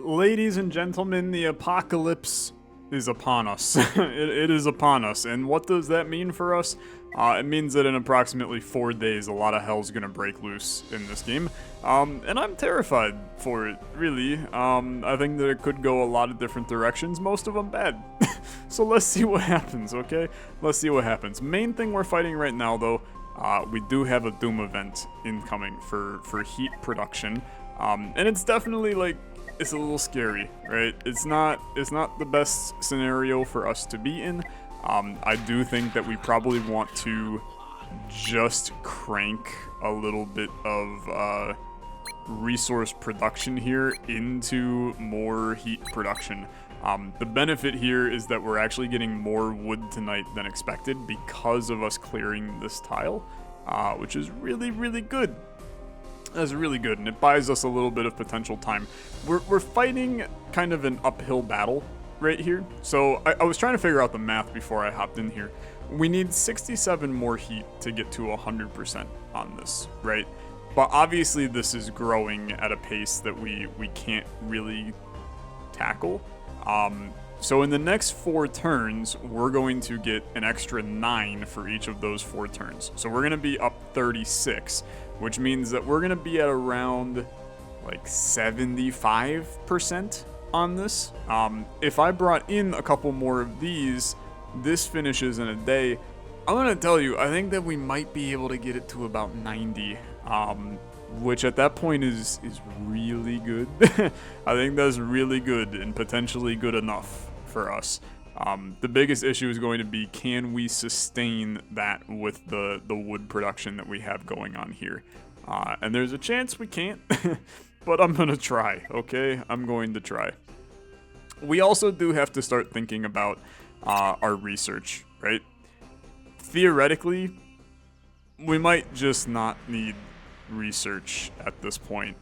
Ladies and gentlemen, the apocalypse is upon us. it is upon us. And what does that mean for us? It means that in approximately 4 days, a lot of hell's gonna break loose in this game. And I'm terrified for it, really. I think that it could go a lot of different directions, most of them bad. So let's see what happens, okay? Let's see what happens. Main thing we're fighting right now, though, we do have a Doom event incoming for heat production. And it's definitely, like, it's a little scary, right? It's not the best scenario for us to be in. I do think that we probably want to just crank a little bit of resource production here into more heat production. The benefit here is that we're actually getting more wood tonight than expected because of us clearing this tile, which is really, really good. That's really good, and it buys us a little bit of potential time. We're fighting kind of an uphill battle right here. So I was trying to figure out the math before I hopped in here. We need 67 more heat to get to 100% on this, right? But obviously this is growing at a pace that we can't really tackle. So in the next 4 turns, we're going to get an extra 9 for each of those 4 turns. So we're going to be up 36, which means that we're going to be at around like 75% on this. If I brought in a couple more of these, this finishes in a day. I'm going to tell you, I think that we might be able to get it to about 90. Which at that point is really good. I think that's really good and potentially good enough for us. The biggest issue is going to be, can we sustain that with the wood production that we have going on here? And there's a chance we can't, but I'm gonna try, okay? I'm going to try. We also do have to start thinking about our research, right? Theoretically, we might just not need research at this point.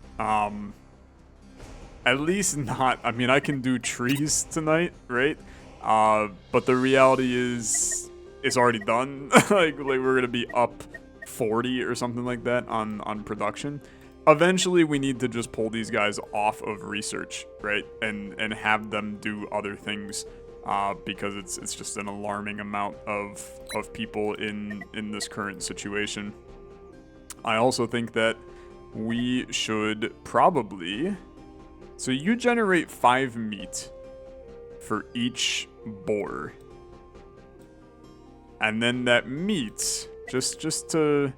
At least not, I mean, I can do trees tonight, right? But the reality is it's already done. like we're gonna be up 40 or something like that on production. Eventually we need to just pull these guys off of research, right? And have them do other things, because it's just an alarming amount of people in this current situation. I also think that we should probably... So you generate 5 meat for each boar. And then that meat, just to...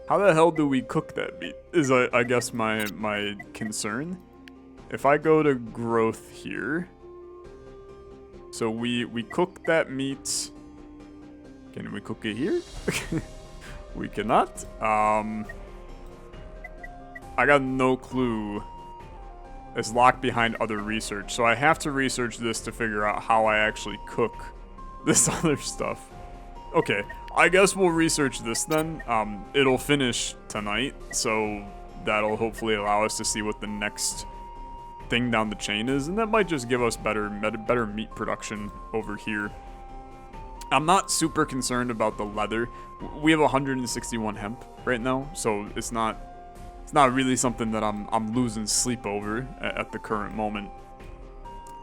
How the hell do we cook that meat? Is I guess my concern. If I go to growth here... So we cook that meat... Can we cook it here? We cannot. I got no clue. It's locked behind other research, so I have to research this to figure out how I actually cook this other stuff. Okay, I guess we'll research this then. It'll finish tonight, so that'll hopefully allow us to see what the next thing down the chain is, and that might just give us better meat production over here. I'm not super concerned about the leather. We have 161 hemp right now, so it's not really something that I'm losing sleep over at the current moment.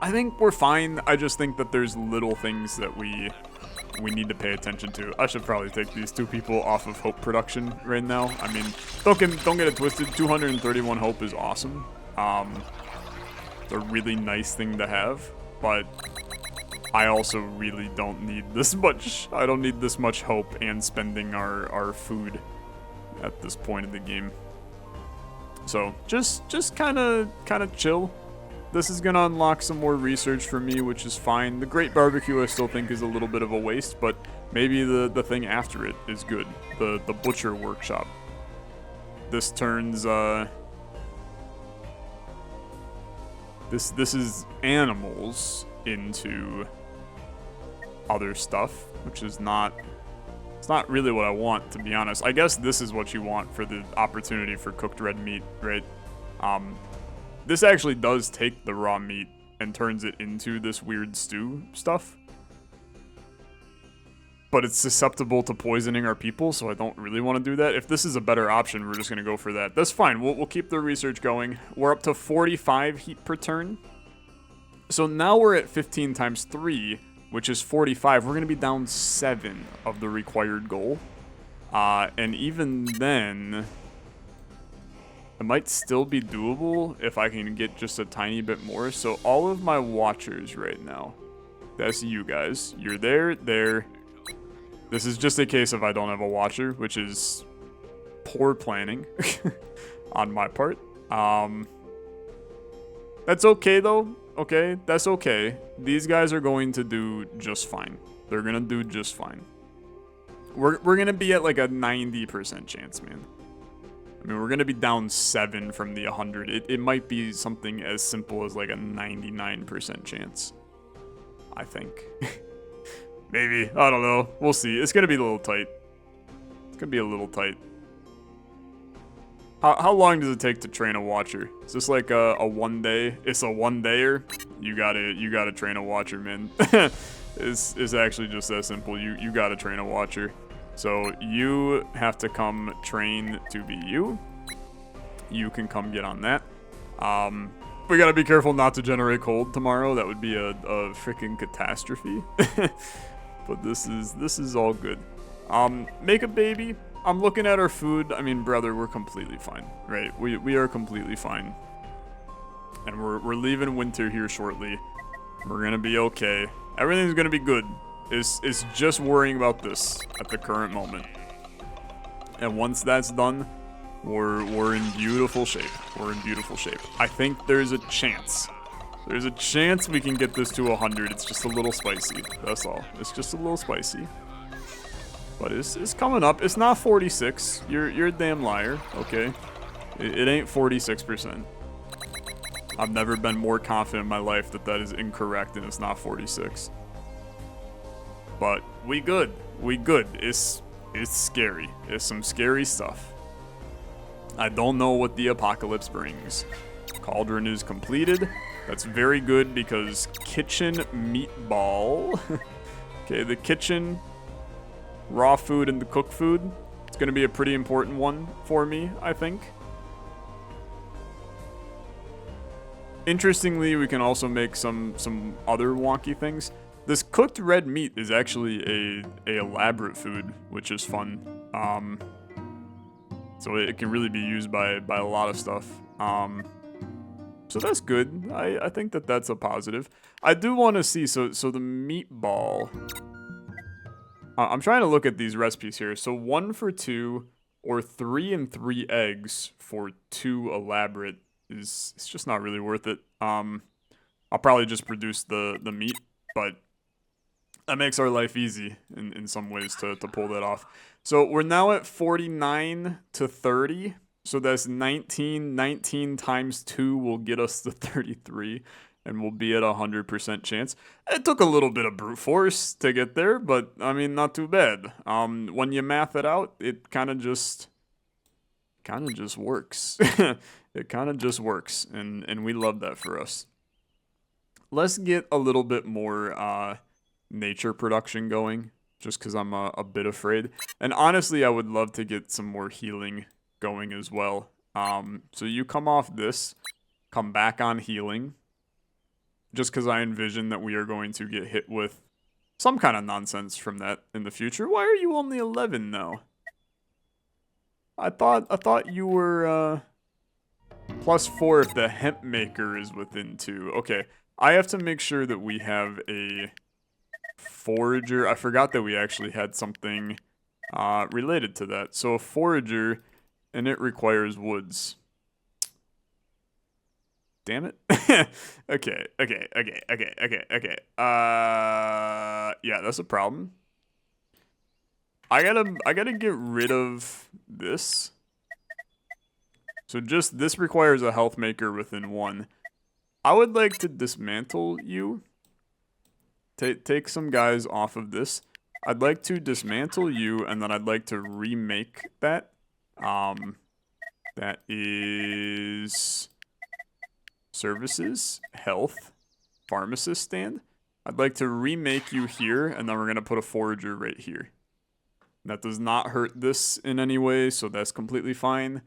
I think we're fine. I just think that there's little things that we need to pay attention to. I should probably take these 2 people off of hope production right now. I mean, don't get it twisted. 231 hope is awesome. It's a really nice thing to have, but I also really don't need this much. I don't need this much hope and spending our food at this point in the game. So just kind of chill. This is gonna unlock some more research for me, which is fine. The Great Barbecue I still think is a little bit of a waste, but maybe the thing after it is good. The Butcher Workshop. This turns this is animals into other stuff, which is not... It's not really what I want, to be honest. I guess this is what you want for the opportunity for cooked red meat, right? This actually does take the raw meat and turns it into this weird stew stuff. but it's susceptible to poisoning our people, so I don't really want to do that. If this is a better option, we're just going to go for that. That's fine. We'll keep the research going. We're up to 45 heat per turn. So now we're at 15 times 3, which is 45. We're going to be down 7 of the required goal. And even then, it might still be doable if I can get just a tiny bit more. So all of my watchers right now, that's you guys. You're there. This is just a case of I don't have a watcher, which is poor planning on my part. That's okay though. Okay, that's okay. These guys are going to do just fine. They're gonna do just fine. We're gonna be at like a 90% chance, man. I mean, we're gonna be down 7 from the 100. It might be something as simple as like a 99% chance. I think. Maybe. I don't know. We'll see. It's gonna be a little tight. It's gonna be a little tight. How long does it take to train a watcher? Is this like a 1 day? It's a 1 dayer. You gotta train a watcher, man. It's actually just that simple. You gotta train a watcher. So you have to come train to be you. You can come get on that. We gotta be careful not to generate cold tomorrow. That would be a freaking catastrophe. But this is all good. Make a baby. I'm looking at our food. I mean, brother, we're completely fine, right? We are completely fine. And we're leaving winter here shortly. We're gonna be okay. Everything's gonna be good. It's just worrying about this at the current moment. And once that's done, we're in beautiful shape. We're in beautiful shape. I think there's a chance. There's a chance we can get this to 100. It's just a little spicy. That's all. It's just a little spicy. But it's coming up. It's not 46. You're a damn liar. Okay. It ain't 46%. I've never been more confident in my life that is incorrect and it's not 46. But we good. We good. It's scary. It's some scary stuff. I don't know what the apocalypse brings. Cauldron is completed. That's very good because kitchen meatball. Okay, the kitchen, raw food, and the cooked food. It's going to be a pretty important one for me, I think. Interestingly, we can also make some other wonky things. This cooked red meat is actually a elaborate food, which is fun. So it can really be used by a lot of stuff. So that's good. I think that's a positive. I do want to see, so the meatball. I'm trying to look at these recipes here. So 1 for 2 or 3 and 3 eggs for 2 elaborate it's just not really worth it. I'll probably just produce the meat, but that makes our life easy in some ways to pull that off. So we're now at 49 to 30. So that's 19. 19 times 2 will get us to 33. And we'll be at 100% chance. It took a little bit of brute force to get there, but I mean, not too bad. When you math it out, it kind of just works. It kind of just works, and we love that for us. Let's get a little bit more nature production going, just because I'm a bit afraid. And honestly, I would love to get some more healing going as well. So you come off this, come back on healing. Just because I envision that we are going to get hit with some kind of nonsense from that in the future. Why are you only 11 now? I thought you were +4 if the hemp maker is within 2. Okay, I have to make sure that we have a forager. I forgot that we actually had something related to that. So a forager, and it requires woods. Damn it. Okay. Yeah, that's a problem. I gotta get rid of this. So just, this requires a health maker within 1. I would like to dismantle you. Take some guys off of this. I'd like to dismantle you, and then I'd like to remake that. That is services, health, pharmacist stand. I'd like to remake you here, and then we're going to put a forager right here. That does not hurt this in any way, so that's completely fine.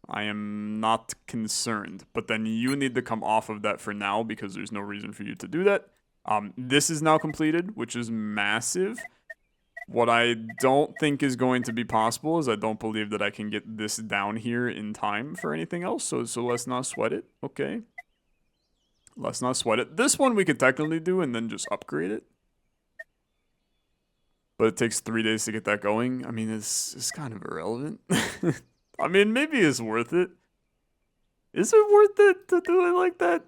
I am not concerned. But then you need to come off of that for now because there's no reason for you to do that. This is now completed, which is massive. What I don't think is going to be possible is I don't believe that I can get this down here in time for anything else. So let's not sweat it. Okay. Let's not sweat it. This one we could technically do and then just upgrade it. But it takes 3 days to get that going. I mean, it's kind of irrelevant. I mean, maybe it's worth it. Is it worth it to do it like that?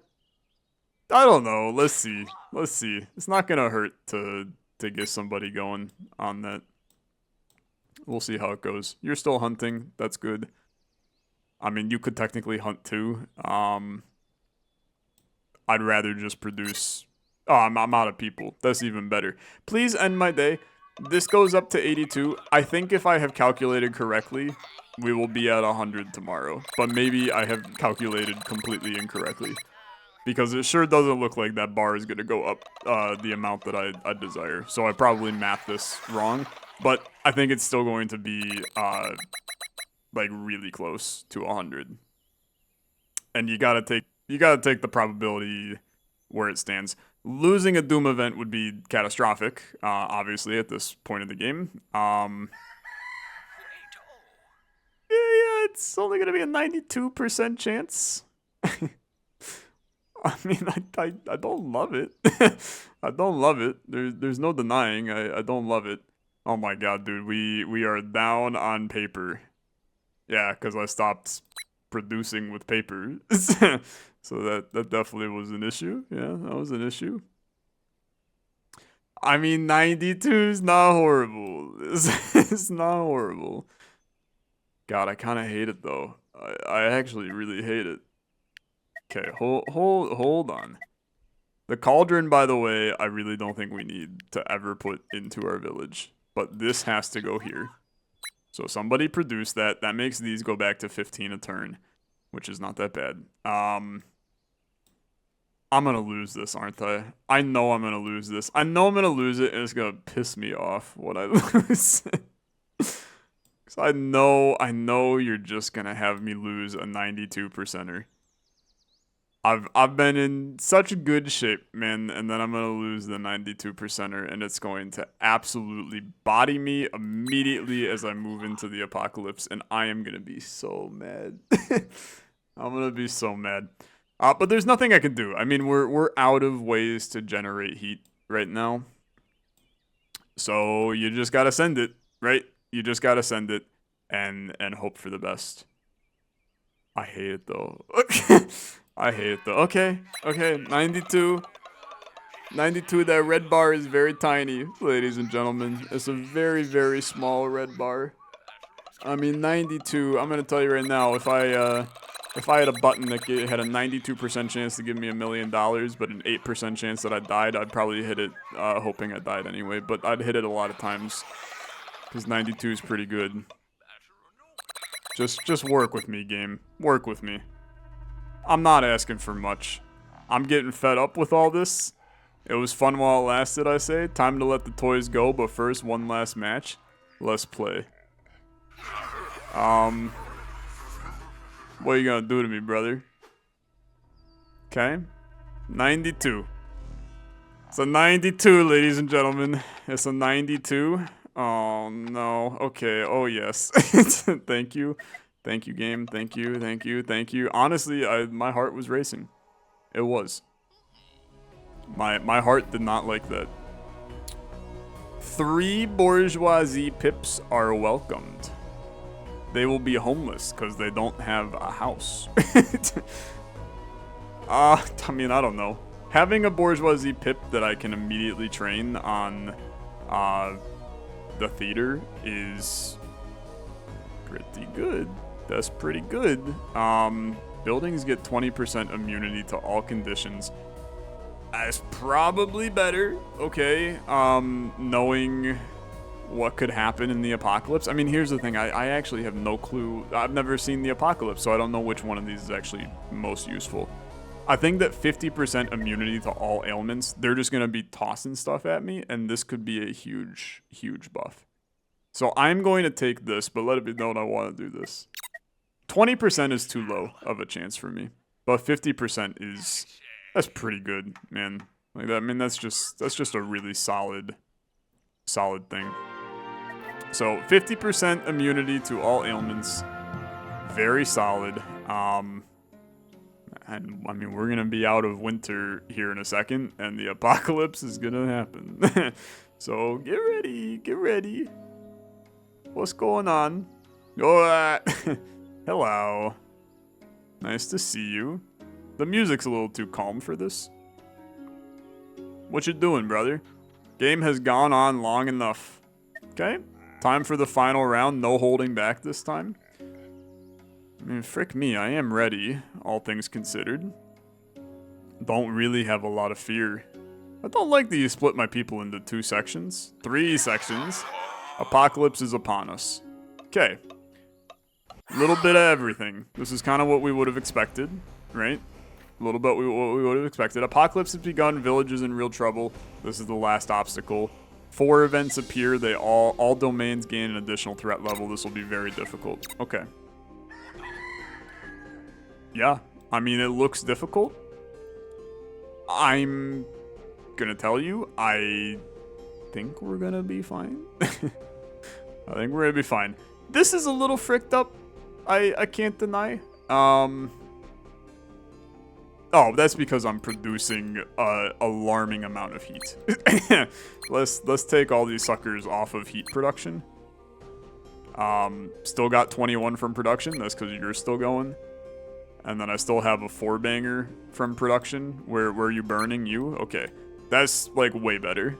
I don't know. Let's see. Let's see. It's not going to hurt to get somebody going on that. We'll see how it goes. You're still hunting. That's good. I mean, you could technically hunt too. I'd rather just produce... Oh, I'm out of people. That's even better. Please end my day. This goes up to 82. I think if I have calculated correctly, we will be at 100 tomorrow. But maybe I have calculated completely incorrectly. Because it sure doesn't look like that bar is going to go up the amount that I desire. So I probably mathed this wrong. But I think it's still going to be like really close to 100. And you gotta take the probability where it stands. Losing a Doom event would be catastrophic, obviously, at this point of the game. Yeah, it's only going to be a 92% chance. I mean, I don't love it. I don't love it. There's no denying. I don't love it. Oh my god, dude. We are down on paper. Yeah, because I stopped producing with paper. So that definitely was an issue. Yeah, that was an issue. I mean, 92 is not horrible. It's not horrible. God, I kind of hate it though. I actually really hate it. Okay, hold on. The cauldron, by the way, I really don't think we need to ever put into our village. But this has to go here. So somebody produce that. That makes these go back to 15 a turn, which is not that bad. I'm going to lose this, aren't I? I know I'm going to lose this. I know I'm going to lose it, and it's going to piss me off when I lose. Because I know you're just going to have me lose a 92%er. I've been in such good shape, man, and then I'm going to lose the 92%er, and it's going to absolutely body me immediately as I move into the apocalypse, and I am going to be so mad. I'm going to be so mad. But there's nothing I can do. I mean, we're out of ways to generate heat right now. So you just got to send it, right? You just got to send it and hope for the best. I hate it, though. I hate it, though. Okay, 92. 92, that red bar is very tiny, ladies and gentlemen. It's a very, very small red bar. I mean, 92, I'm going to tell you right now, if I had a button that had a 92% chance to give me $1 million, but an 8% chance that I died, I'd probably hit it, hoping I died anyway. But I'd hit it a lot of times, because 92 is pretty good. Just work with me, game. Work with me. I'm not asking for much. I'm getting fed up with all this. It was fun while it lasted, I say. Time to let the toys go, but first, one last match. Let's play. What are you gonna do to me, brother? Okay. 92. It's a 92, ladies and gentlemen. It's a 92. Oh, no. Okay. Oh, yes. Thank you. Thank you, game. Thank you. Honestly, my heart was racing. It was. My heart did not like that. 3 bourgeoisie pips are welcomed. They will be homeless because they don't have a house. I mean, I don't know. Having a bourgeoisie pip that I can immediately train on the theater is pretty good. That's pretty good. Buildings get 20% immunity to all conditions. That's probably better, okay, knowing what could happen in the apocalypse. I mean, here's the thing. I actually have no clue. I've never seen the apocalypse, so I don't know which one of these is actually most useful. I think that 50% immunity to all ailments, they're just going to be tossing stuff at me, and this could be a huge, huge buff. So I'm going to take this, but let it be known I want to do this. 20% is too low of a chance for me, but 50% is, that's pretty good, man. Like that, I mean, that's just a really solid thing. So 50% immunity to all ailments, very solid. And I mean, we're gonna be out of winter here in a second, and the apocalypse is gonna happen. So get ready, get ready. What's going on? Oh, hello. Nice to see you. The music's a little too calm for this. What you doing, brother? Game has gone on long enough. Okay, time for the final round. No holding back this time. I mean, frick me, I am ready, all things considered. Don't really have a lot of fear. I don't like that you split my people into 2 sections. 3 sections. Apocalypse is upon us. Okay. Little bit of everything. This is kind of what we would have expected, right? A little bit what we would have expected. Apocalypse has begun. Village is in real trouble. This is the last obstacle. 4 events appear. They all domains gain an additional threat level. This will be very difficult. Okay. Yeah, I mean, it looks difficult. I'm gonna tell you, I think we're gonna be fine. I think we're gonna be fine. This is a little fricked up. I can't deny. Oh, that's because I'm producing a alarming amount of heat. Let's take all these suckers off of heat production. Still got 21 from production. That's because you're still going. And then I still have a 4-banger from production. Where are you burning? You? Okay. That's, like, way better.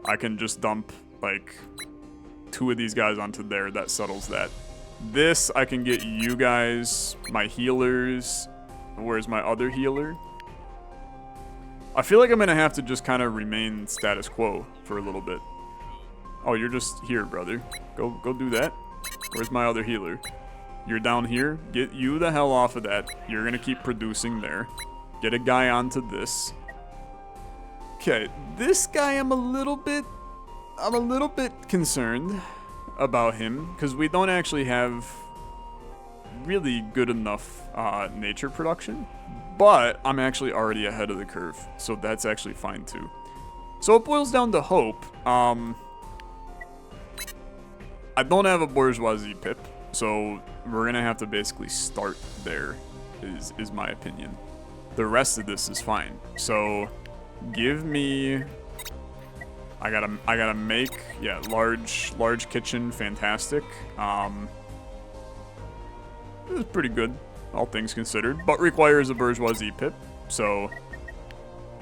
I can just dump, like, 2 of these guys onto there. That settles that. This, I can get you guys, my healers. Where's my other healer? I feel like I'm going to have to just kind of remain status quo for a little bit. Oh, you're just here, brother. Go do that. Where's my other healer? You're down here. Get you the hell off of that. You're going to keep producing there. Get a guy onto this. Okay, this guy I'm a little bit concerned about him because we don't actually have really good enough nature production, but I'm actually already ahead of the curve, so that's actually fine too. So it boils down to hope. I don't have a bourgeoisie pip, so we're gonna have to basically start there, is my opinion. The rest of this is fine. So give me, I gotta make, yeah, large kitchen, fantastic. This is pretty good, all things considered, but requires a bourgeoisie pip, so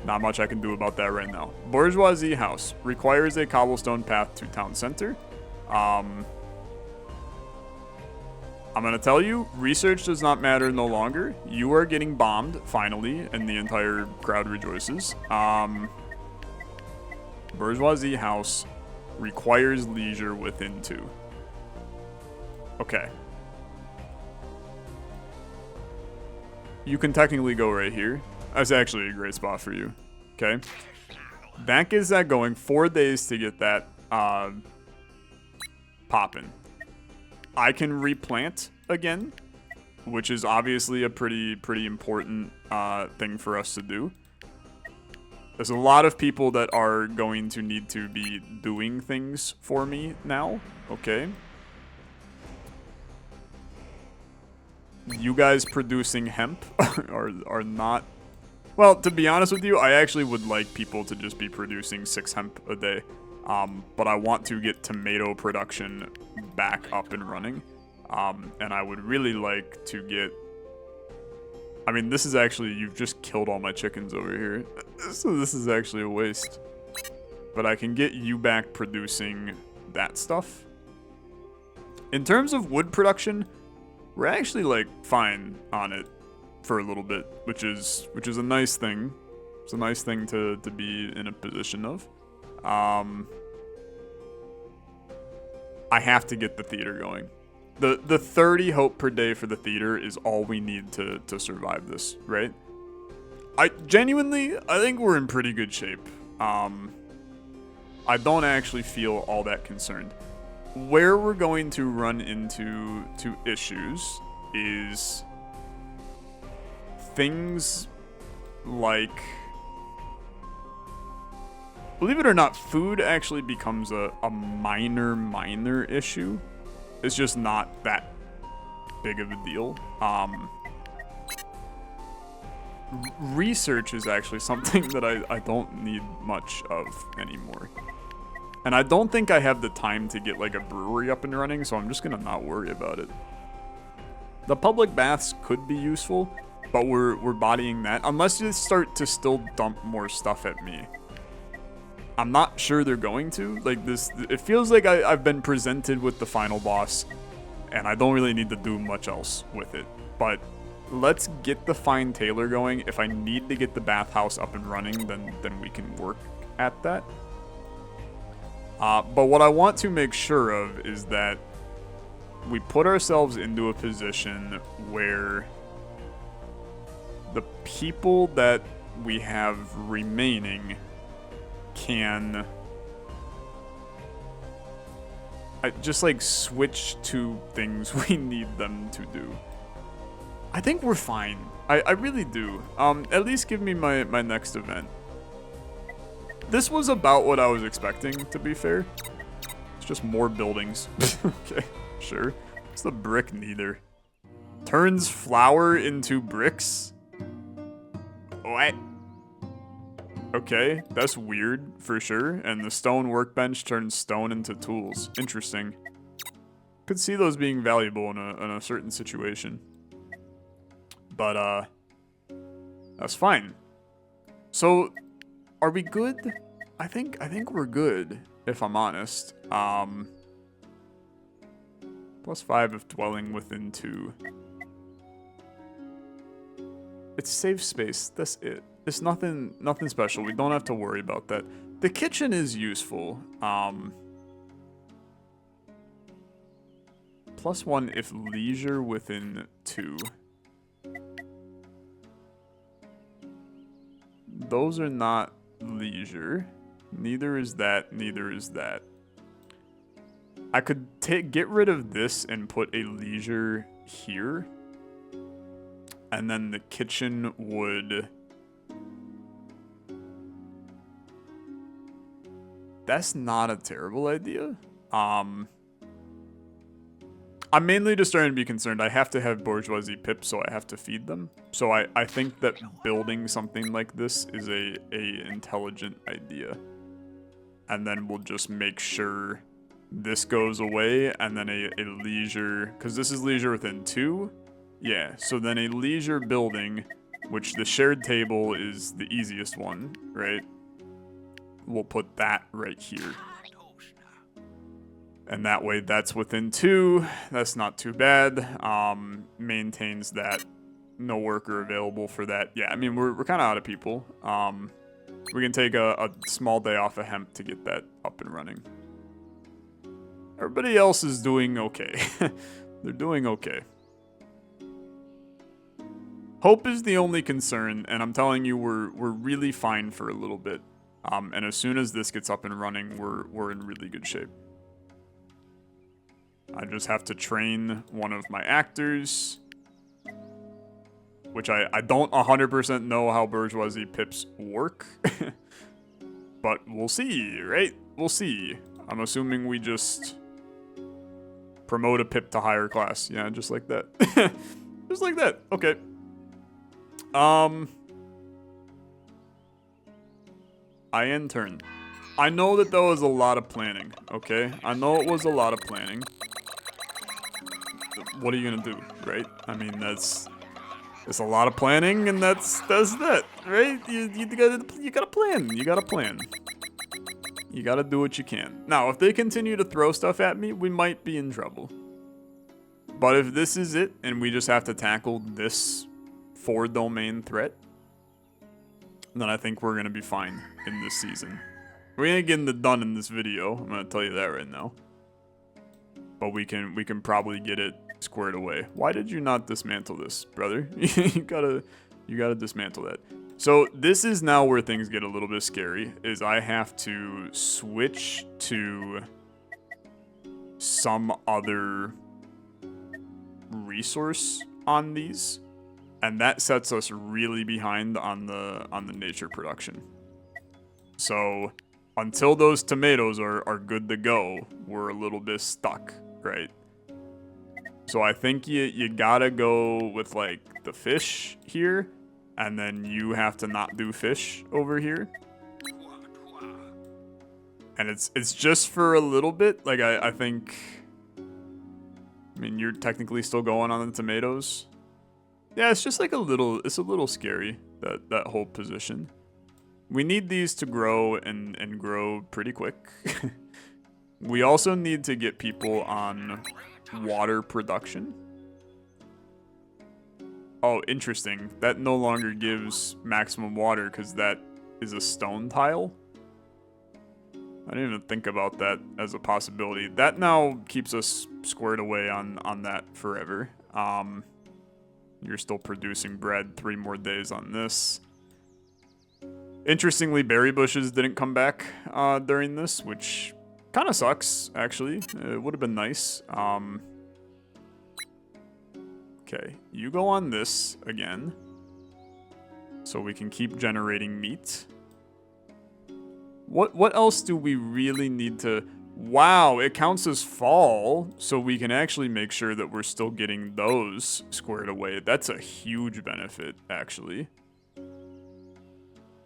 not much I can do about that right now. Bourgeoisie house requires a cobblestone path to town center. I'm gonna tell you, research does not matter no longer. You are getting bombed, finally, and the entire crowd rejoices. Bourgeoisie house requires leisure within 2. Okay. You can technically go right here. That's actually a great spot for you. Okay. That gets that going. 4 days to get that popping. I can replant again, which is obviously a pretty important thing for us to do. There's a lot of people that are going to need to be doing things for me now. Okay. You guys producing hemp are not... Well, to be honest with you, I actually would like people to just be producing 6 hemp a day. But I want to get tomato production back up and running. And I would really like to get... I mean, this is actually... You've just killed all my chickens over here. So this is actually a waste. But I can get you back producing that stuff. In terms of wood production, we're actually, like, fine on it for a little bit, which is a nice thing. It's a nice thing to be in a position of. I have to get the theater going. The 30 hope per day for the theater is all we need to survive this, right? I think we're in pretty good shape. I don't actually feel all that concerned. Where we're going to run into issues is things like, believe it or not, food actually becomes a minor issue. It's just not that big of a deal. Research is actually something that I don't need much of anymore. And I don't think I have the time to get like a brewery up and running, so I'm just gonna not worry about it. The public baths could be useful, but we're bodying that. Unless you start to still dump more stuff at me. I'm not sure they're going to. Like this, it feels like I've been presented with the final boss, and I don't really need to do much else with it. But let's get the Fine Tailor going. If I need to get the bathhouse up and running, then we can work at that. But what I want to make sure of is that we put ourselves into a position where the people that we have remaining can just like switch to things we need them to do. I think we're fine. I really do. At least give me my next event. This was about what I was expecting, to be fair. It's just more buildings. Okay, sure. What's the brick neither? Turns flour into bricks? What? Okay, that's weird, for sure. And the stone workbench turns stone into tools. Interesting. Could see those being valuable in a certain situation. But, that's fine. So, are we good? I think we're good, if I'm honest. +5 if dwelling within 2. It's safe space, that's it. It's nothing special. We don't have to worry about that. The kitchen is useful. +1 if leisure within 2. Those are not leisure. Neither is that, neither is that. I could get rid of this and put a leisure here. And then the kitchen would... That's not a terrible idea. I'm mainly just starting to be concerned. I have to have bourgeoisie pips, so I have to feed them. So I think that building something like this is a intelligent idea. And then we'll just make sure this goes away, and then a leisure, because this is leisure within 2. Yeah, so then a leisure building, which the shared table is the easiest one, right? We'll put that right here. And that way that's within 2. That's not too bad. Maintains that. No worker available for that. Yeah, I mean, we're kind of out of people. We can take a small day off of hemp to get that up and running. Everybody else is doing okay. They're doing okay. Hope is the only concern, and I'm telling you, we're really fine for a little bit. And as soon as this gets up and running, we're in really good shape. I just have to train one of my actors, which I don't 100% know how bourgeoisie pips work. But we'll see, right? We'll see. I'm assuming we just promote a pip to higher class. Yeah, just like that. Just like that. Okay. I intern. I know that was a lot of planning, okay? I know it was a lot of planning. What are you gonna do, right? I mean, it's a lot of planning, and that's that, right? You gotta plan. You gotta plan. You gotta do what you can. Now, if they continue to throw stuff at me, we might be in trouble. But if this is it, and we just have to tackle this 4-domain threat, then I think we're gonna be fine in this season. We ain't getting it done in this video. I'm gonna tell you that right now. But we can probably get it squared away. Why did you not dismantle this, brother? you gotta dismantle that. So this is now where things get a little bit scary, is I have to switch to some other resource on these, and that sets us really behind on the nature production. So until those tomatoes are good to go, we're a little bit stuck, right? So I think you gotta go with like the fish here, and then you have to not do fish over here. And it's just for a little bit. Like I think, I mean, you're technically still going on the tomatoes. Yeah, it's just like it's a little scary, that whole position. We need these to grow and grow pretty quick. We also need to get people on water production. Oh, interesting. That no longer gives maximum water because that is a stone tile. I didn't even think about that as a possibility. That now keeps us squared away on that forever. You're still producing bread 3 more days on this. Interestingly, berry bushes didn't come back during this, which kind of sucks, actually. It would have been nice. Okay, you go on this again, so we can keep generating meat. What else do we really need to... Wow, it counts as fall, so we can actually make sure that we're still getting those squared away. That's a huge benefit, actually.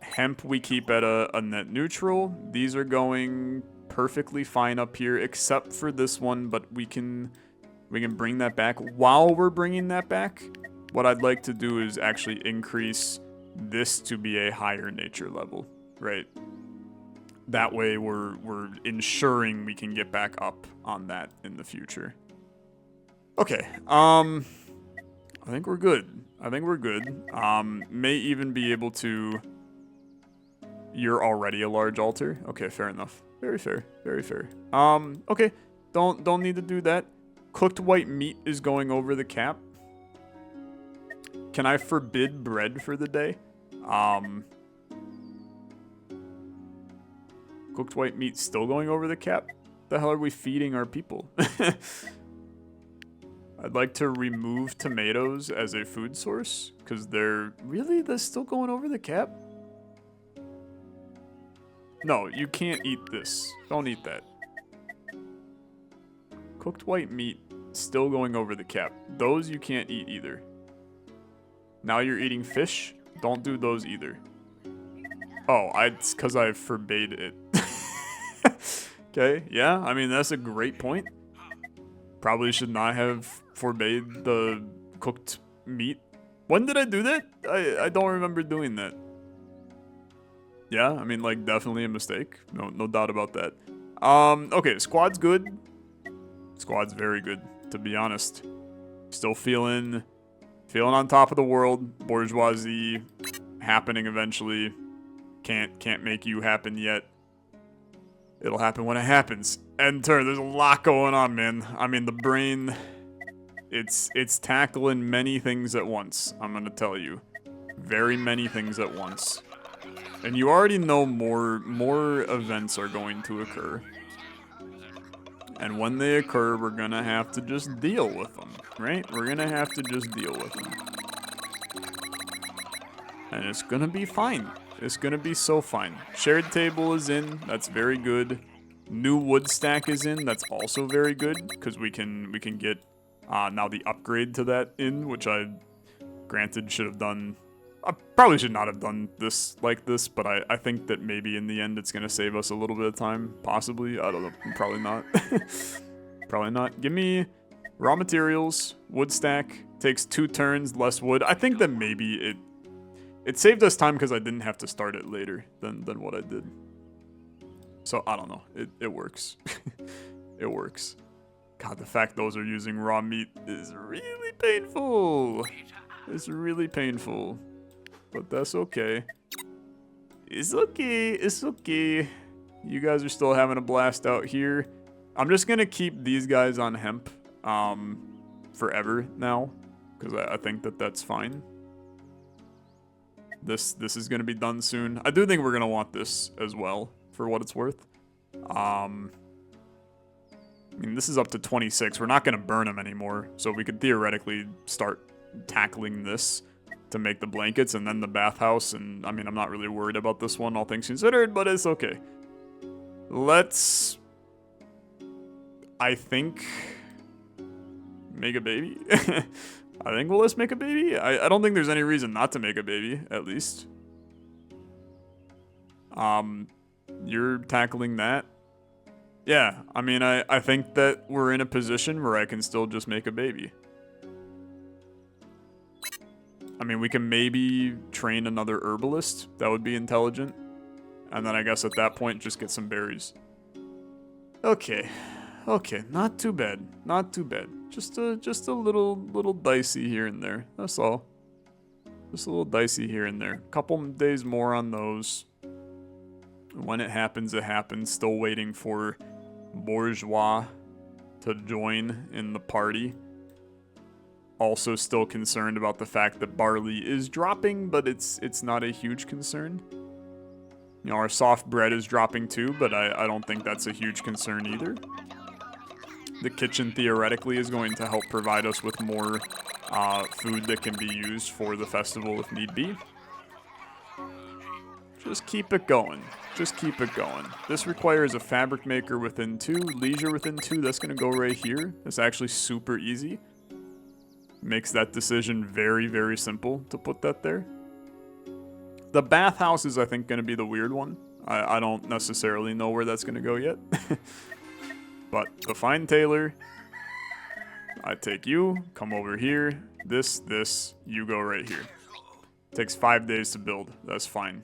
Hemp we keep at a net neutral. These are going perfectly fine up here, except for this one, but we can bring that back. While we're bringing that back, what I'd like to do is actually increase this to be a higher nature level, right? That way we're ensuring we can get back up on that in the future. Okay, I think we're good. I think we're good. May even be able to... You're already a large altar? Okay, fair enough. Very fair, very fair. Okay, don't need to do that. Cooked white meat is going over the cap. Can I forbid bread for the day? Cooked white meat still going over the cap? The hell are we feeding our people? I'd like to remove tomatoes as a food source, because they're... Really? That's still going over the cap? No, you can't eat this. Don't eat that. Cooked white meat, still going over the cap. Those you can't eat either. Now you're eating fish. Don't do those either. Oh, it's because I forbade it. Okay, yeah, I mean, that's a great point. Probably should not have forbade the cooked meat. When did I do that? I don't remember doing that. Yeah, I mean, like, definitely a mistake. No doubt about that. Okay, squad's good. Squad's very good, to be honest. Still feeling on top of the world. Bourgeoisie happening eventually. Can't make you happen yet. It'll happen when it happens. End turn. There's a lot going on, man. I mean, the brain, it's tackling many things at once, I'm gonna tell you. Very many things at once. And you already know more events are going to occur. And when they occur, we're gonna have to just deal with them, right? We're gonna have to just deal with them. And it's gonna be fine. It's gonna be so fine. Shared table is in, that's very good. New wood stack is in, that's also very good, because we can get now the upgrade to that in, which I granted should have done. I probably should not have done this like this, but I think that maybe in the end it's gonna save us a little bit of time, possibly. I don't know, probably not. Probably not. Give me raw materials, wood stack, takes 2 turns, less wood. I think that maybe it saved us time because I didn't have to start it later than what I did. So, I don't know. It works. It works. God, the fact those are using raw meat is really painful. It's really painful. But that's okay. It's okay. It's okay. You guys are still having a blast out here. I'm just going to keep these guys on hemp forever now. Because I think that that's fine. This is going to be done soon. I do think we're going to want this as well, for what it's worth. I mean, this is up to 26. We're not going to burn them anymore, so we could theoretically start tackling this to make the blankets and then the bathhouse. And I mean, I'm not really worried about this one, all things considered, but it's okay. Let's, I think, make a baby. I think we'll just make a baby. I don't think there's any reason not to make a baby, at least. You're tackling that. Yeah, I mean, I think that we're in a position where I can still just make a baby. I mean, we can maybe train another herbalist. That would be intelligent. And then I guess at that point, just get some berries. Okay. Okay, not too bad. Not too bad. Just a little dicey here and there. That's all. Just a little dicey here and there. Couple days more on those. When it happens, it happens. Still waiting for Bourgeois to join in the party. Also still concerned about the fact that barley is dropping, but it's not a huge concern. You know, our soft bread is dropping too, but I don't think that's a huge concern either. The kitchen theoretically is going to help provide us with more food that can be used for the festival if need be. Just keep it going. Just keep it going. This requires a fabric maker within 2, leisure within 2. That's going to go right here. It's actually super easy. Makes that decision very, very simple to put that there. The bathhouse is, I think, going to be the weird one. I don't necessarily know where that's going to go yet. But the fine tailor, I take you, come over here, this, you go right here. Takes 5 days to build. That's fine.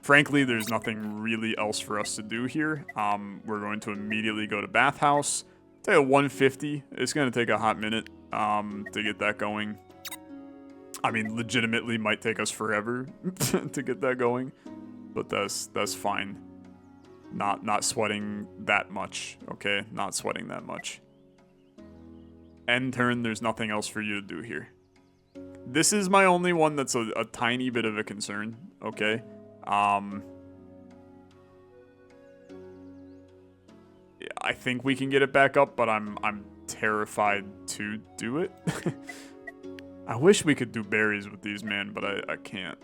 Frankly, there's nothing really else for us to do here. We're going to immediately go to bathhouse. Take a 150. It's going to take a hot minute to get that going. I mean, legitimately might take us forever to get that going, but that's fine. Not sweating that much, okay? Not sweating that much. End turn, there's nothing else for you to do here. This is my only one that's a tiny bit of a concern, okay? I think we can get it back up, but I'm terrified to do it. I wish we could do berries with these, man, but I can't.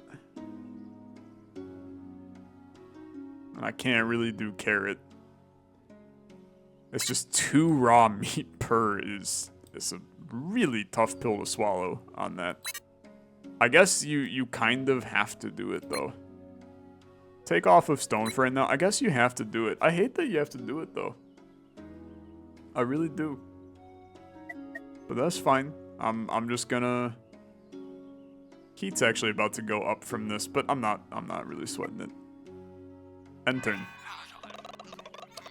And I can't really do carrot. It's just 2 raw meat per it's a really tough pill to swallow on that. I guess you kind of have to do it, though. Take off of stone for right now. I guess you have to do it. I hate that you have to do it, though. I really do. But that's fine. I'm just gonna... Heat's actually about to go up from this, but I'm not really sweating it. End turn.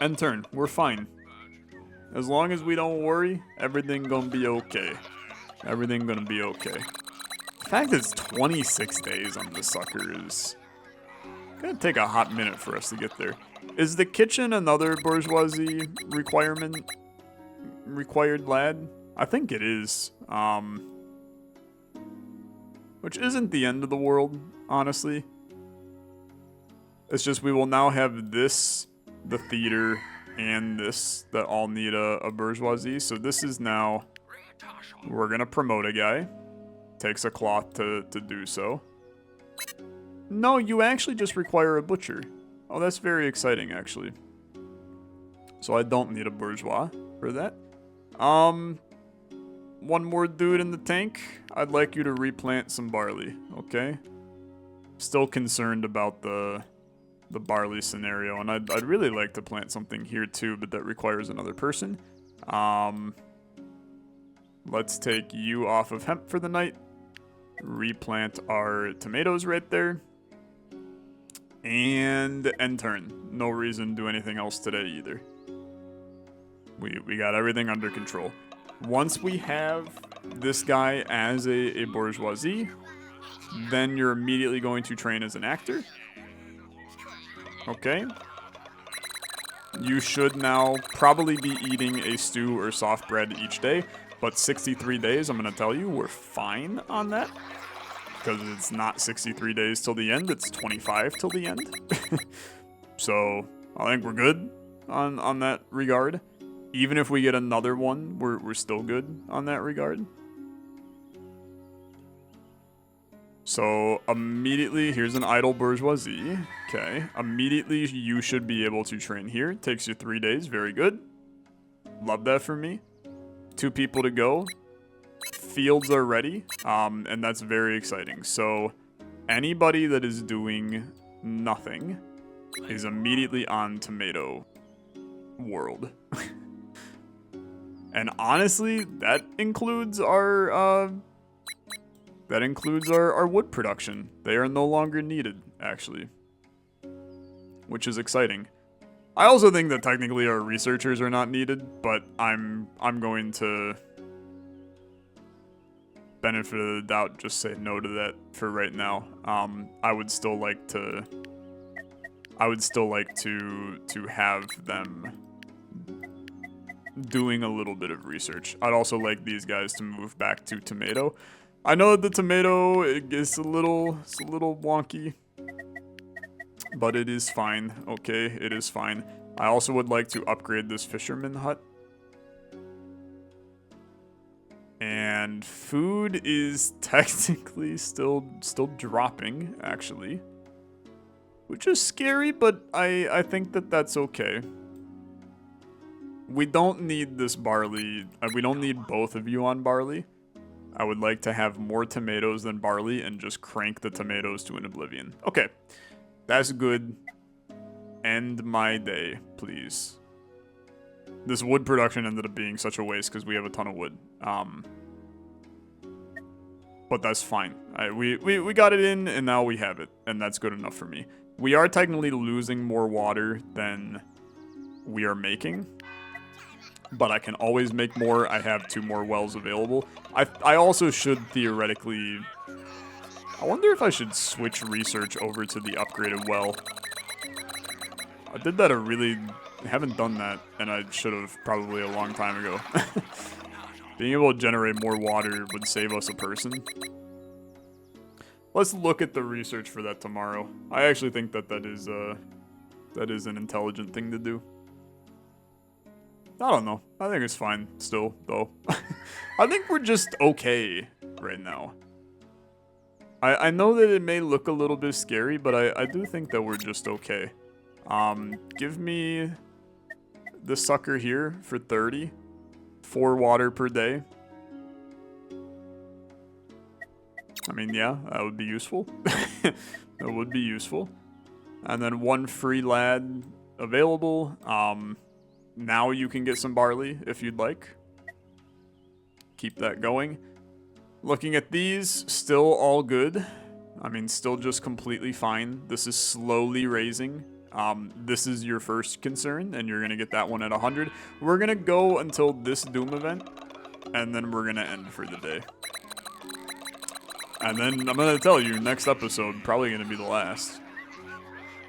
End turn. We're fine. As long as we don't worry, everything gonna be okay. Everything gonna be okay. The fact that it's 26 days on this sucker is gonna take a hot minute for us to get there. Is the kitchen another bourgeoisie required lad? I think it is. Which isn't the end of the world, honestly. It's just we will now have this, the theater, and this that all need a bourgeoisie. So this is now, we're gonna promote a guy. Takes a cloth to do so. No, you actually just require a butcher. Oh, that's very exciting, actually. So I don't need a bourgeois for that. One more dude in the tank. I'd like you to replant some barley, okay? Still concerned about the barley scenario, and I'd really like to plant something here too, but that requires another person. Let's take you off of hemp for the night. Replant our tomatoes right there. And end turn. No reason to do anything else today either. We got everything under control. Once we have this guy as a bourgeoisie, then you're immediately going to train as an actor. Okay. You should now probably be eating a stew or soft bread each day, but 63 days, I'm going to tell you, we're fine on that. because it's not 63 days till the end, it's 25 till the end. So I think we're good on that regard. Even if we get another one, we're still good on that regard. So immediately, here's an idle bourgeoisie. Okay, immediately you should be able to train here. Takes you 3 days, very good. Love that for me. 2 people to go. Fields are ready, and that's very exciting. So anybody that is doing nothing is immediately on tomato world. And honestly, that includes our wood production. They are no longer needed, actually, which is exciting. I also think that technically our researchers are not needed, but I'm going to, benefit of the doubt, just say no to that for right now. I would still like to have them doing a little bit of research. I'd also like these guys to move back to tomato. I know that the tomato is a little wonky, but it is fine. Okay, it is fine. I also would like to upgrade this fisherman hut. And food is technically still dropping, actually, which is scary, but I think that that's okay. We don't need this barley. We don't need both of you on barley. I would like to have more tomatoes than barley and just crank the tomatoes to an oblivion. Okay, that's good. End my day, please. This wood production ended up being such a waste because we have a ton of wood. But that's fine. We got it in, and now we have it, and that's good enough for me. We are technically losing more water than we are making, but I can always make more. I have 2 more wells available. I also should theoretically... I wonder if I should switch research over to the upgraded well. I did that I haven't done that, and I should have probably a long time ago. Being able to generate more water would save us a person. Let's look at the research for that tomorrow. I actually think that is an intelligent thing to do. I don't know. I think it's fine still, though. I think we're just okay right now. I know that it may look a little bit scary, but I do think that we're just okay. Give me the sucker here for 30. 4 water per day. I mean, yeah, that would be useful. That would be useful. And then 1 free lad available. Now you can get some barley if you'd like. Keep that going. Looking at these, still all good. I mean, still just completely fine. This is slowly raising. This is your first concern, and you're going to get that one at 100. We're going to go until this Doom event, and then we're going to end for the day. And then I'm going to tell you, next episode, probably going to be the last.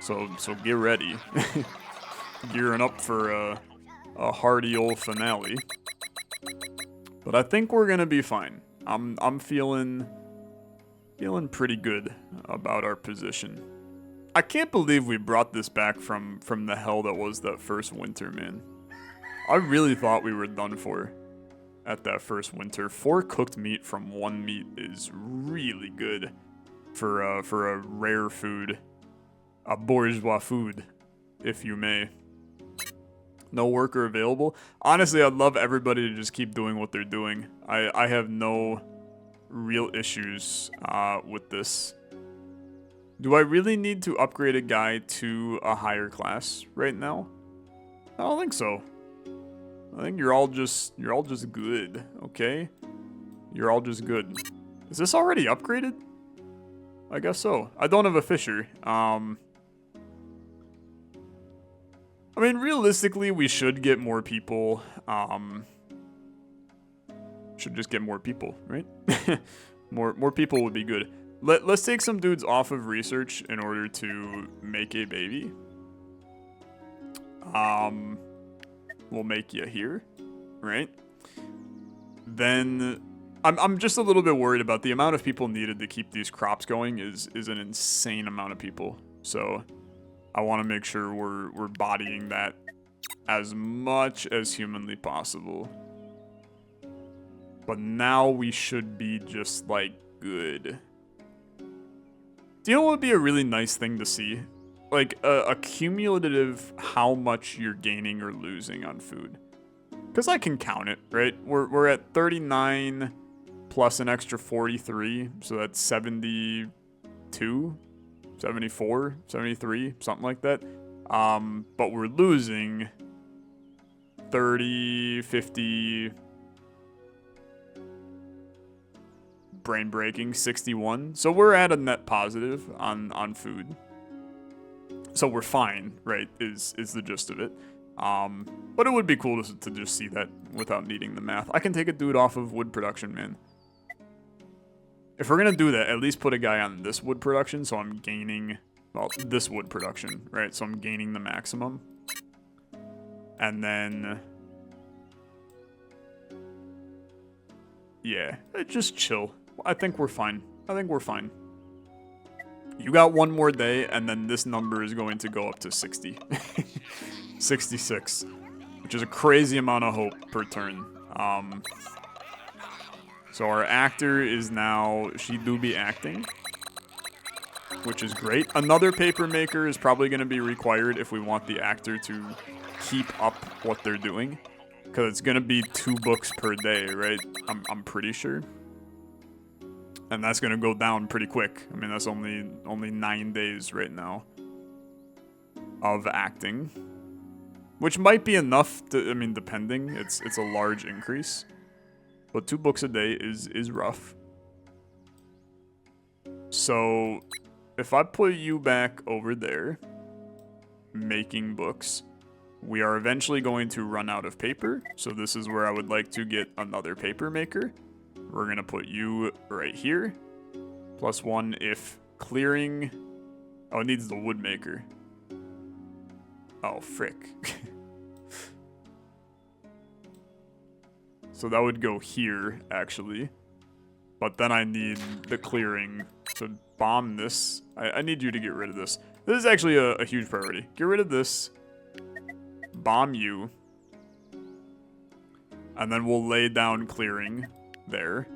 So get ready. Gearing up for a hearty old finale. But I think we're going to be fine. I'm feeling pretty good about our position. I can't believe we brought this back from the hell that was that first winter, man. I really thought we were done for at that first winter. 4 cooked meat from 1 meat is really good for a rare food. A bourgeois food, if you may. No worker available. Honestly, I'd love everybody to just keep doing what they're doing. I have no real issues with this. Do I really need to upgrade a guy to a higher class right now? I don't think so. I think you're all just good, okay? You're all just good. Is this already upgraded? I guess so. I don't have a fisher. I mean, realistically, we should get more people. Should just get more people, right? more people would be good. Let's take some dudes off of research in order to make a baby. We'll make you here, right? Then I'm just a little bit worried about the amount of people needed to keep these crops going is an insane amount of people. So I want to make sure we're bodying that as much as humanly possible. But now we should be just like good. Do you know what would be a really nice thing to see? Like a cumulative how much you're gaining or losing on food. Because I can count it, right? We're at 39 plus an extra 43, so that's 72, 74, 73, something like that. But we're losing 30, 50, brain breaking, 61. So we're at a net positive on food. So we're fine, right, is the gist of it. But it would be cool to just see that without needing the math. I can take a dude off of wood production, man. If we're going to do that, at least put a guy on this wood production so I'm gaining, well, this wood production, right? So I'm gaining the maximum. And then, yeah, just chill. I think we're fine. I think we're fine. You got one more day, and then this number is going to go up to 60. 66, which is a crazy amount of hope per turn. So our actor is now, she do be acting, which is great. Another paper maker is probably going to be required if we want the actor to keep up what they're doing. Because it's going to be 2 books per day, right? I'm pretty sure. And that's going to go down pretty quick. I mean, that's only 9 days right now of acting. Which might be enough to, I mean, depending. It's a large increase. But 2 books a day is rough. So, if I put you back over there, making books, we are eventually going to run out of paper. So this is where I would like to get another paper maker. We're going to put you right here. +1 if clearing... Oh, it needs the wood maker. Oh, frick. So that would go here, actually. But then I need the clearing. So bomb this. I need you to get rid of this. This is actually a huge priority. Get rid of this. Bomb you. And then we'll lay down clearing there.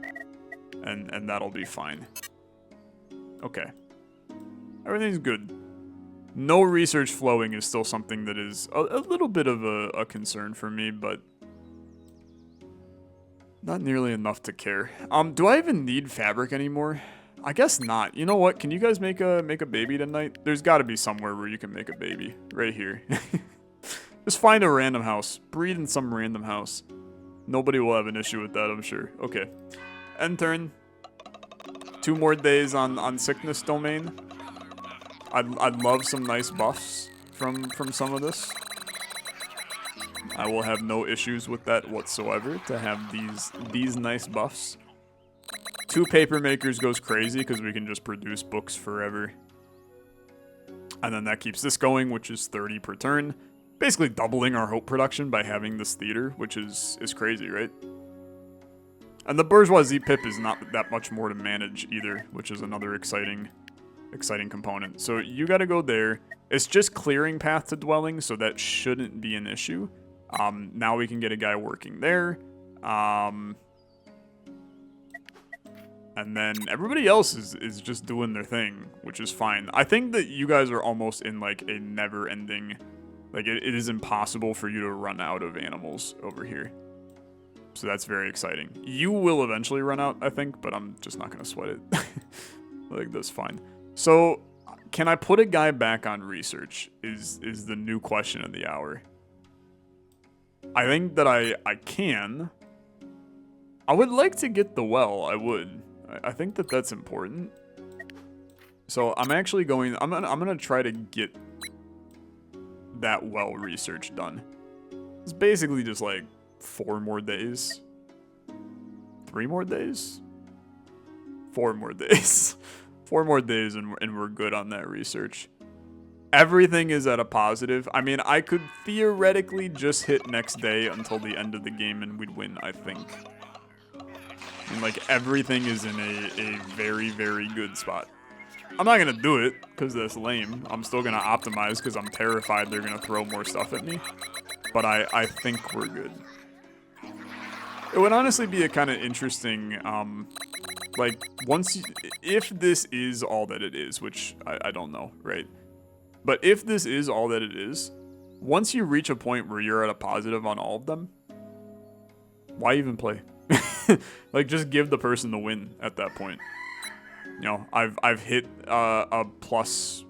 And that'll be fine. Okay. Everything's good. No research flowing is still something that is a little bit of a concern for me, but not nearly enough to care. Do I even need fabric anymore? I guess not. You know what? Can you guys make a baby tonight? There's got to be somewhere where you can make a baby. Right here. Just find a random house. Breed in some random house. Nobody will have an issue with that, I'm sure. Okay. End turn. 2 more days on sickness domain. I'd love some nice buffs from some of this. I will have no issues with that whatsoever to have these nice buffs. 2 paper makers goes crazy because we can just produce books forever. And then that keeps this going, which is 30 per turn. Basically doubling our hope production by having this theater, which is crazy, right? And the bourgeoisie pip is not that much more to manage either, which is another exciting component. So you gotta go there. It's just clearing path to dwelling, so that shouldn't be an issue. Now we can get a guy working there. And then everybody else is just doing their thing, which is fine. I think that you guys are almost in like a never-ending... Like, it is impossible for you to run out of animals over here. So that's very exciting. You will eventually run out, I think, but I'm just not going to sweat it. Like, that's fine. So, can I put a guy back on research is the new question of the hour. I think that I can. I would like to get the well, I would. I think that that's important. So, I'm actually going... I'm gonna try to get that well research done. It's basically just like 4 more days. 3 more days? 4 more days. 4 more days and we're good on that research. Everything is at a positive. I mean, I could theoretically just hit next day until the end of the game and we'd win, I think. And like everything is in a very, very good spot. I'm not gonna do it because that's lame. I'm still gonna optimize because I'm terrified they're gonna throw more stuff at me. But I think we're good. It would honestly be a kind of interesting, like, if this is all that it is, which I don't know, right? But if this is all that it is, once you reach a point where you're at a positive on all of them, why even play? Like, just give the person the win at that point. You know, I've hit a plus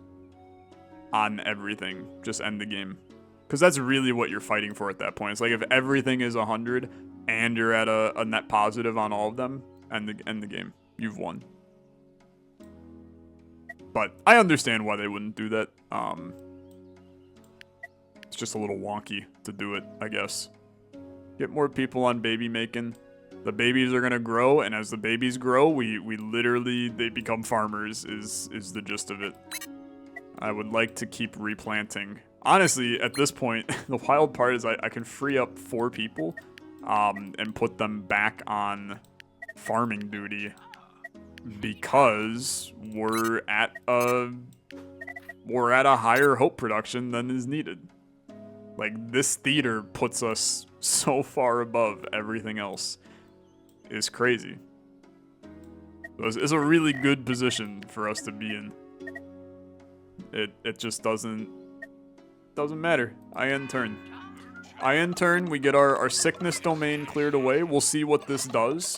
on everything. Just end the game. Because that's really what you're fighting for at that point. It's like if everything is 100 and you're at a net positive on all of them, end the game. You've won. But I understand why they wouldn't do that. It's just a little wonky to do it, I guess. Get more people on baby making. The babies are gonna grow, and as the babies grow, we literally, they become farmers, is the gist of it. I would like to keep replanting. Honestly, at this point, the wild part is I can free up 4 people, and put them back on farming duty, because we're at a higher hope production than is needed. Like, this theater puts us so far above everything else. It's crazy. It's a really good position for us to be in. It just doesn't matter. I end turn. I end turn, we get our sickness domain cleared away. We'll see what this does.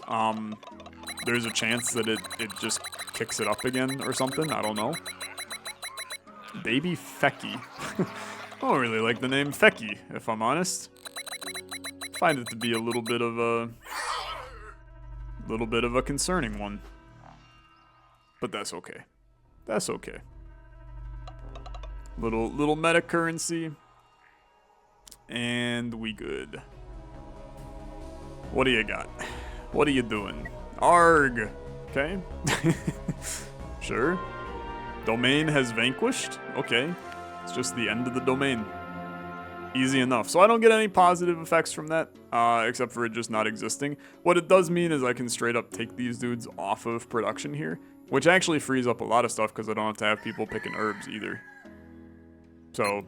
There's a chance that it just kicks it up again or something. I don't know. Baby Fecky. I don't really like the name Fecky, if I'm honest. I find it to be a little bit of a concerning one. But that's okay. That's okay. Little meta currency. And we good. What do you got? What are you doing? Arg! Okay. Sure. Domain has vanquished? Okay. It's just the end of the domain. Easy enough. So I don't get any positive effects from that, except for it just not existing. What it does mean is I can straight up take these dudes off of production here, which actually frees up a lot of stuff because I don't have to have people picking herbs either. So,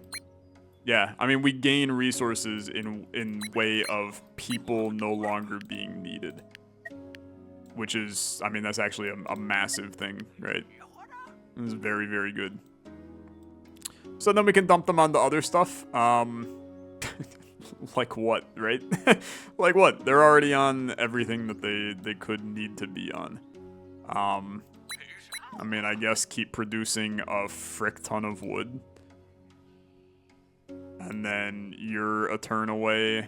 yeah, I mean, we gain resources in way of people no longer being needed. Which is, I mean, that's actually a massive thing, right? It's very, very good. So then we can dump them onto other stuff. Like what, right? Like what? They're already on everything that they could need to be on. I mean, I guess keep producing a frick ton of wood. And then you're a turn away.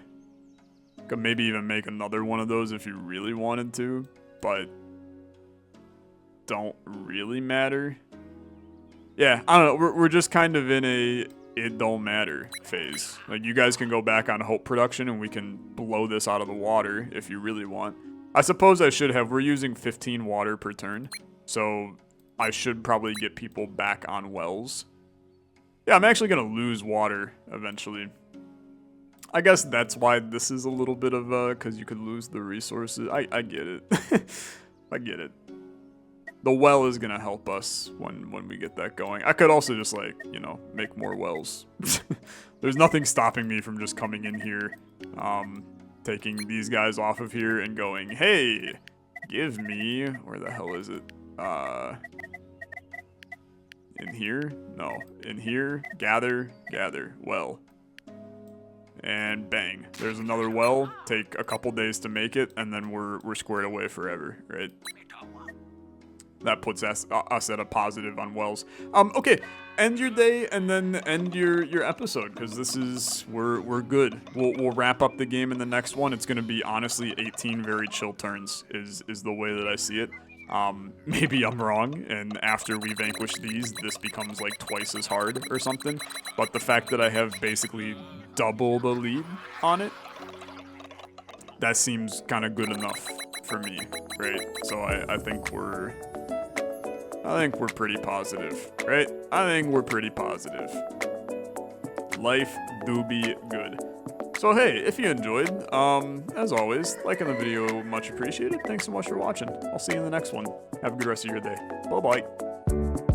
Could maybe even make another one of those if you really wanted to. But don't really matter. Yeah, I don't know. We're just kind of in a it don't matter phase. Like, you guys can go back on hope production and we can blow this out of the water if you really want. I suppose I should have. We're using 15 water per turn. So I should probably get people back on wells. Yeah, I'm actually going to lose water eventually. I guess that's why this is a little bit of because you could lose the resources. I get it. I get it. The well is going to help us when we get that going. I could also just, like, you know, make more wells. There's nothing stopping me from just coming in here, taking these guys off of here and going, hey, give me, where the hell is it? In here? No. In here, gather, well. And bang, there's another well. Take a couple days to make it, and then we're squared away forever, right? That puts us at a positive on wells. Okay, end your day and then end your episode, because this is we're good. We'll wrap up the game in the next one. It's gonna be honestly 18 very chill turns is the way that I see it. Maybe I'm wrong, and after we vanquish these, this becomes like twice as hard or something. But the fact that I have basically double the lead on it, that seems kind of good enough for me, right? So I think we're pretty positive, right? I think we're pretty positive. Life do be good. So hey, if you enjoyed, as always, liking the video much appreciated. Thanks so much for watching. I'll see you in the next one. Have a good rest of your day. Bye-bye.